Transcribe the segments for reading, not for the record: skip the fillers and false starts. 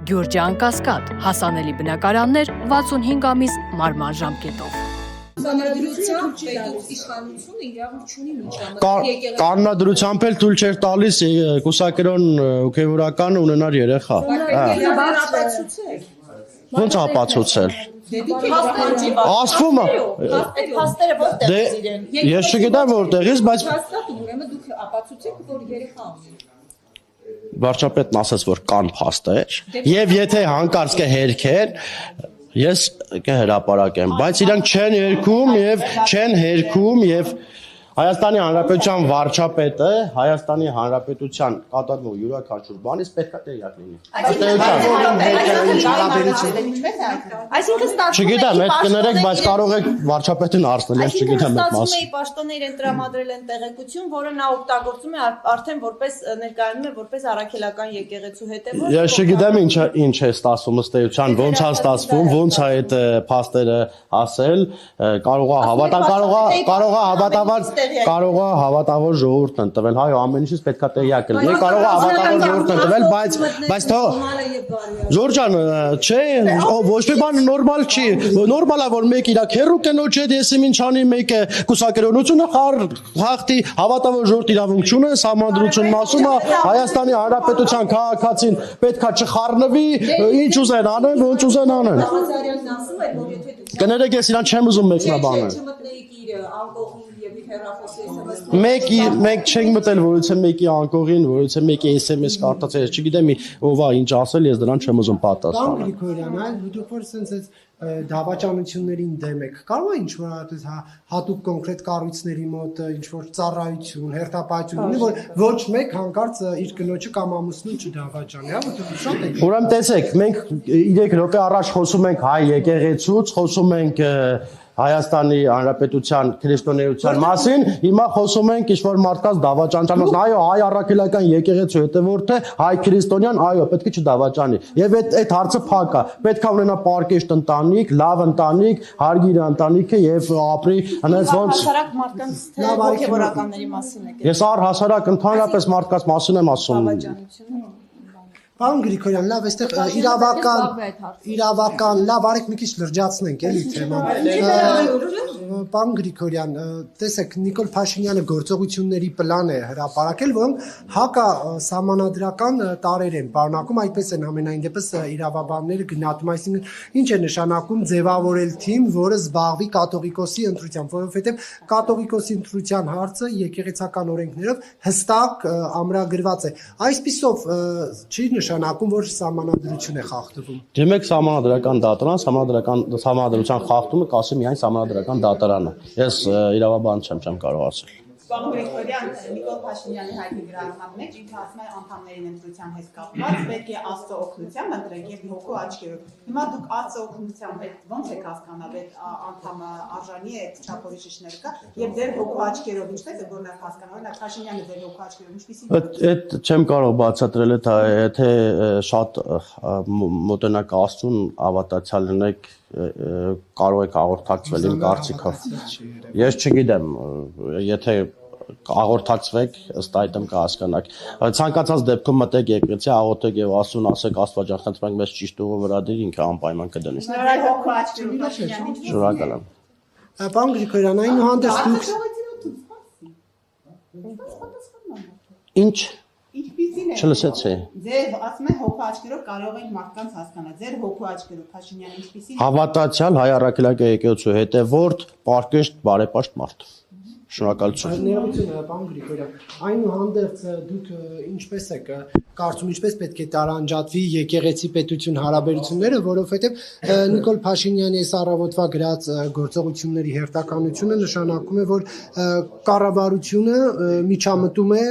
Գյուրջան Կասկադ, հասանելի բնակարաններ 65 ամիս մարման ժամկետով։ Կանոնադրությամբ պետ իշխանությունը իրավունք չունի միջամտել Կանոնադրությամբ էլ թույլ չէր տալիս կուսակերոն հոգևորական ունենար երեխա։ Ոնց ապացուցել։ Ասվում է։ Փաստերը որտեղից իրեն։ Ես չգիտեմ որտեղից, բայց ուրեմն դուք ապացուցեք, որ երեխա ունի։ վարչապետն ասաց, որ կան փաստեր, եւ եթե հանկարծ կհերքեն, ես կհրապարակեմ, բայց իրանք չեն հերքում եւ Հայաստանի Հանրապետության վարչապետը Հայաստանի Հանրապետության կատարող յուրաքանչյուր բանից պետք է տեղյակ լինի։ Չգիտեմ, այդ կներեք, բայց կարող եք վարչապետին հարցնել, ես չգիտեմ այդ մասը։ Պաշտոններ են տրամադրել են տեղեկություն, որը նա օգտագործում է արդեն որպես ներկայանում է որպես առաքելական եկեղեցու հետևորդ։ Ես չգիտեմ ինչ է ստացվում ըստ էության, ոնց է ստացվում, ոնց է այդ փաստերը ասել, կարող է կարող է հավատավոր ժողովուրդն են տվել, հայ ամեն ինչից պետք է տեղյակ լինի, կարող է հավատավոր ժողովուրդն են տվել, բայց Ժորժ ջան, չէ, ոչ մի բան նորմալ չի, նորմալ է որ մեկ իր քերու կնոջ հետ եսի ինչ անի, մեկը կուսակերոնությունը հաղթի, հավատավոր ժողովուրդ իրավունք չունի, սահմանադրությունն ասում է Հայաստանի Հանրապետության քաղաքացին պետք է չխառնվի, ինչ ուզեն անեն, ոնց ուզեն անեն։ Կներեք, ես իրան չեմ ուզում մեկնաբանել։ Մեկ չենք մտել, որից է մեկի անկողին, որից է մեկի SMS կարտացել, ես չգիտեմ ով է ինչ ասել, ես դրան չեմ ուզում պատասխանել։ Պարոն Գրիգորյան, այլ դուք որ sense դավաճանություններին դեմ եք, կարող է ինչ-որ հատուկ կոնկրետ կառույցների մոտ ինչ-որ ծառայություն, հերթապահություն ունի, որ ոչ մեկ հանկարծ իր կնոջը կամ ամուսնուն չդավաճանի, հա, որտեղ շատ է։ Ուրեմն տեսեք, մենք 3 րոպե առաջ խոսում ենք հայ եկեղեցուց, խոսում ենք Հայաստանի Հանրապետության քրիստոնեության մասին, հիմա խոսում ենք ինչ-որ մարդկանց դավաճանության մասին, այո, հայ առաքելական եկեղեցու հետևորդ է, հայ քրիստոնյան, այո, պետք է չդավաճանի։ Եվ այդ հարցը փակ է, պետք է ունենա պարկեշտ ընտանիք, լավ ընտանիք, հարգիր ընտանիքը եւ ապրի հենց ոնց Հասարակ մարդկանց թե հոգեվորականների մասին եք։ Ես առհասարակ ընդհանրապես մարդկանց մասին եմ ասում։ Պարոն Գրիգորյան, լավ, այստեղ իրավական, լավ, արեք մի քիչ լրջացնենք, էլի թեման։ Պարոն Գրիգորյան, տեսեք, Նիկոլ Փաշինյանը գործողությունների պլան է հրապարակել, որոնք հակասահմանադրական տարեր են պարունակում, այդպես են ամենայն դեպս իրավաբանները գնահատում, այսինքն ինչ է նշանակում ձևավորել թիմ, որը զբաղվի կաթողիկոսի ընտրությամբ, որովհետև կաթողիկոսի ընտրության հարցը եկեղեցական օրենքներով հստակ ամրագրված է։ Այսպիսով չի նշանակում, որ սահմանադրություն է խախտվում։ Դիմեք սահմանադրական դատարան, սահմանադրության խախտումը կասի միայն սահմանադրական դատարանը։ Ես իրավաբան չեմ կարող ասել։ Պարոն Գրիգորյան, Նիկոլ Փաշինյանի հայտնի գրառման մեջ ինքը ասում է անդամների ընտրության հետ կապված պետք է Աստծո օգնությամբ ընտրենք եւ հոգու աչքերով։ Հիմա դուք Աստծո օգնությամբ ոնց եք հասկանալ այդ անդամը արժանի է այդ չափորոշիչներ կա եւ ձեր հոգու աչքերով ինչպես է որնակ հասկանալ, օրինակ Փաշինյանը ձեր հոգու աչքերով ինչպեսի։ Այդ չեմ կարող բացատրել, եթե շատ մոտենակ Աստծուն ավատացյալ լինեք, կարող եք հաղորդակցվել իմ կարծիքով։ Ես չգիտեմ, եթե հաղորդակցվեք, ըստ այդմ կհասկանաք։ Ցանկացած դեպքում մտեք եկեղեցի, աղոթեք եւ Աստծուն ասեք, Աստված ջախնացնենք մեզ ճիշտ ուղը վրա դիր, ինքը անպայման կդնի։ Շնորհակալ եմ։ Պարոն Գրիգորյան, այնուհանդերձ դուք Ինչ չլսեցի։ Ձեր ասում են հոգու աչքերով կարող ենք մարդկանց հասկանալ։ Ձեր հոգու աչքերով Փաշինյանը ինչպեսի։ Հավատացյալ հայ առաքելական եկեղեցու հետևորդ, պարկեշտ, բարեպաշտ մարդ։ Շնորհակալություն։ Ներողություն, պարոն Գրիգորյան, այնուհանդերձ դուք ինչպես եք կարծում, ինչպես պետք է տարանջատվի եկեղեցի պետություն հարաբերությունները, որովհետև Նիկոլ Փաշինյանի այս առավոտվա գրած գործողությունների հերթականությունը նշանակում է, որ կառավարությունը միջամտում է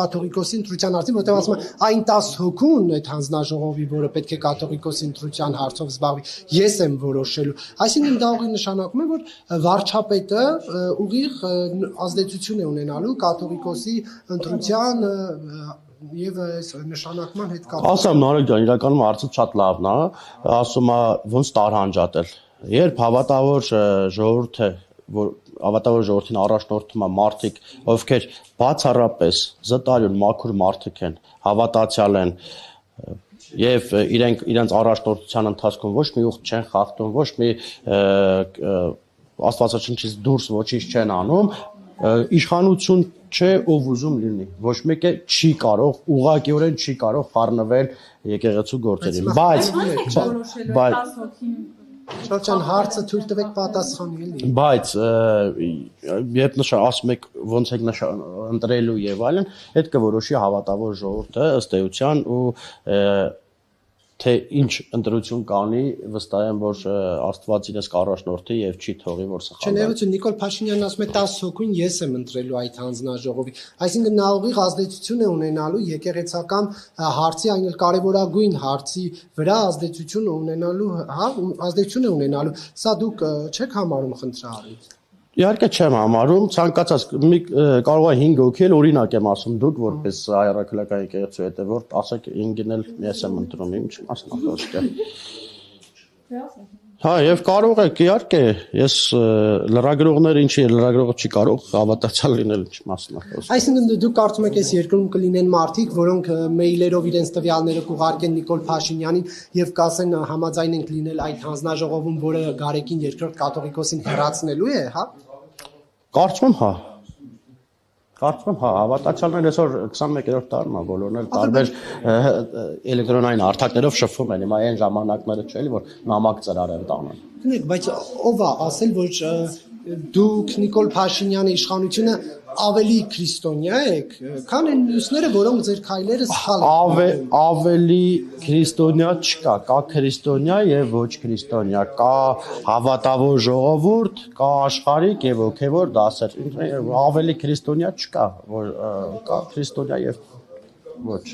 կաթողիկոսի ընտրության հարցին, որտեղ ասում է այն 10 հոգուն այդ հանձնաժողովի, որը պետք է կաթողիկոսի ընտրության հարցով զբաղվի, ես եմ որոշելու։ Այսինքն դա ուղիղ նշանակում է, որ վարչապետը ուղիղ ազդեցություն է ունենալու կաթողիկոսի ընտրության եւ այս նշանակման հետ կապ։ Ասեմ Նարեկ ջան, իրականում հարցը շատ լավն է, ասում է ոնց տարանջատել։ Երբ հավատավոր ժողովուրդը, որ հավատավոր ժողովրդին առաջնորդում է մարդիկ, ովքեր բացառապես զտարյուն մաքուր մարդիկ են, հավատացյալ են, Եվ իրենց առաջնորդության ընթացքում ոչ մի ուխտ չեն խախտում, ոչ մի աստվածաշնչից դուրս ոչինչ չեն անում, իշխանություն չէ ով ուզում լինի, ոչ մեկը չի կարող, ուղղակիորեն չի կարող խառնվել եկեղեցու գործերին, բայց Շրջան հարցը թույլ տվեք պատասխանի էլի։ Բայց երբ ասում եք ոնց եք ընտրելու եւ այլն, այդ կորոշի հավատավոր ժողովուրդը ըստ էության ու թե ինչ ընտրություն կանի, վստահ եմ, որ Աստված իրենց կառաջնորդի եւ չի թողի, որ սխալվի։ Չէ, ներողություն, Նիկոլ Փաշինյանն ասում է 10 հոգուն ես եմ ընտրելու այդ հանձնաժողովի։ Այսինքն նա ուղիղ ազդեցություն է ունենալու եկեղեցական հարցի, այն էլ կարևորագույն հարցի վրա ազդեցություն ունենալու, հա, ազդեցություն է ունենալու։ Սա դուք չեք համարում խնդրահարույց։ Իհարկե չեմ համարում, ցանկացած կարող է 5 հոգի էլ օրինակ եմ ասում, դուք որպես հայրաքելական եկեղեցու հետևորդ, ասեք 5-ին էլ ես եմ ընտրում, ինչ մասնախոսք է։ Հա, եւ կարող եք, իհարկե, ես լրագրողները ինչի լրագրողը չի կարող հավատացյալ լինել ինչ մասնախոսք։ Այսինքն դուք կարծում եք այս երկրում կլինեն մարդիկ, որոնք մեյլերով իրենց տվյալները կուղարկեն Նիկոլ Փաշինյանին եւ կասեն համաձայն ենք լինել այդ հանձնաժողովում, որը Գարեգին II կաթողիկոսին հեռացնելու է, հա։ Կարծում եմ, հա, հավատացյալներ այսօր 21-րդ տարում է, բոլորն էլ տարբեր էլեկտրոնային հարթակներով շփվում են, հիմա այն ժամանակները չէ, որ նամակ ծրար են տանում։ Գնեք, բայց ով է ասել, որ դուք Նիկոլ Փաշինյանի իշխանությունը ավելի քրիստոնյա եք, քան այն մյուսները, որոնք ձեր քայլերը սխալ են։ Ավելի քրիստոնյա չկա, կա քրիստոնյա եւ ոչ քրիստոնյա, կա հավատավոր ժողովուրդ, կա աշխարհիկ եւ հոգեվոր դասեր, ավելի քրիստոնյա չկա, որ կա քրիստոնյա եւ ոչ